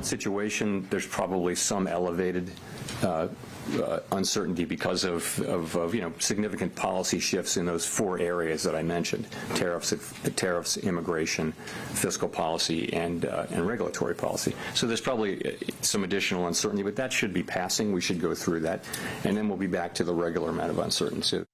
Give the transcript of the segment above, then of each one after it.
current situation, there's probably some elevated uncertainty because of significant policy shifts in those 4 areas that I mentioned: tariffs, immigration, fiscal policy, and regulatory policy. So there's probably some additional uncertainty, but that should be passing. We should go through that, and then we'll be back to the regular amount of uncertainty.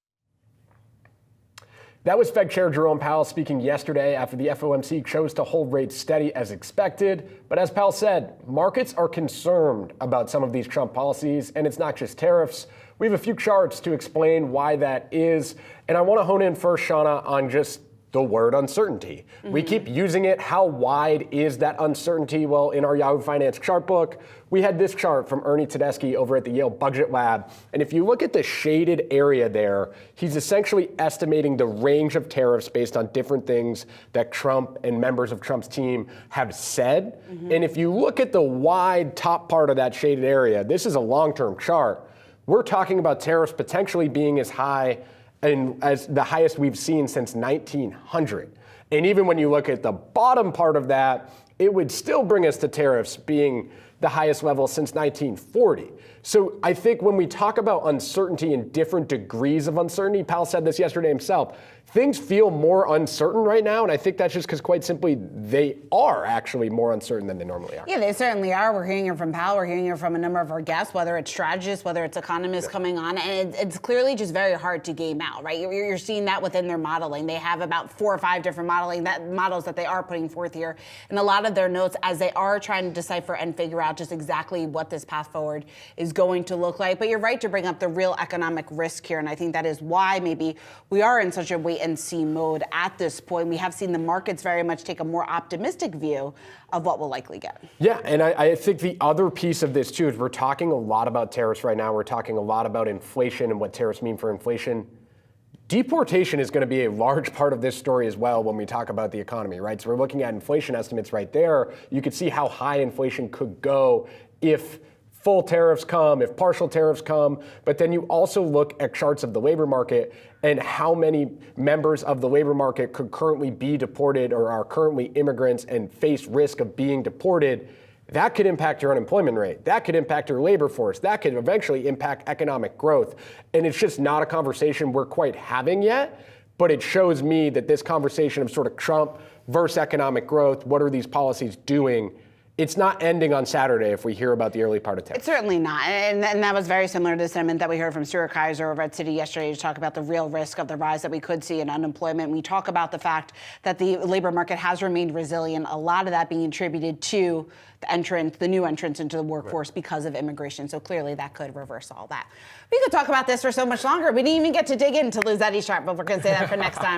That was Fed Chair Jerome Powell speaking yesterday after the FOMC chose to hold rates steady as expected. But as Powell said, markets are concerned about some of these Trump policies, and it's not just tariffs. We have a few charts to explain why that is. And I want to hone in first, Seana, on just the word uncertainty. We keep using it. How wide is that uncertainty? Well, in our Yahoo Finance chart book, we had this chart from Ernie Tedeschi over at the Yale Budget Lab. And if you look at the shaded area there, he's essentially estimating the range of tariffs based on different things that Trump and members of Trump's team have said. And if you look at the wide top part of that shaded area, this is a long-term chart. We're talking about tariffs potentially being as high and as the highest we've seen since 1900. And even when you look at the bottom part of that, it would still bring us to tariffs being the highest level since 1940. So I think when we talk about uncertainty and different degrees of uncertainty, Powell said this yesterday himself, things feel more uncertain right now, and I think that's just because, quite simply, they are actually more uncertain than they normally are. Yeah, they certainly are. We're hearing it from Powell. We're hearing it from a number of our guests, whether it's strategists, whether it's economists coming on, and it's clearly just very hard to game out, right? You're seeing that within their modeling. They have about 4 or 5 different models that they are putting forth here, and a lot of their notes as they are trying to decipher and figure out just exactly what this path forward is going to look like. But you're right to bring up the real economic risk here, and I think that is why maybe we are in such a wait-and-see mode at this point. We have seen the markets very much take a more optimistic view of what we'll likely get. Yeah, and I think the other piece of this, too, is we're talking a lot about tariffs right now. We're talking a lot about inflation and what tariffs mean for inflation. Deportation is going to be a large part of this story as well when we talk about the economy, right? So we're looking at inflation estimates right there. You could see how high inflation could go if full tariffs come, if partial tariffs come, but then you also look at charts of the labor market and how many members of the labor market could currently be deported or are currently immigrants and face risk of being deported. That could impact your unemployment rate. That could impact your labor force. That could eventually impact economic growth. And it's just not a conversation we're quite having yet, but it shows me that this conversation of sort of Trump versus economic growth, what are these policies doing? It's not ending on Saturday if we hear about the early part of tariffs. It's certainly not. And that was very similar to the sentiment that we heard from Stuart Kaiser over at Citi yesterday to talk about the real risk of the rise that we could see in unemployment. We talk about the fact that the labor market has remained resilient, a lot of that being attributed to the new entrants into the workforce because of immigration. So clearly that could reverse all that. We could talk about this for so much longer. We didn't even get to dig into Luzetti's chart, but we're going to say that for next time.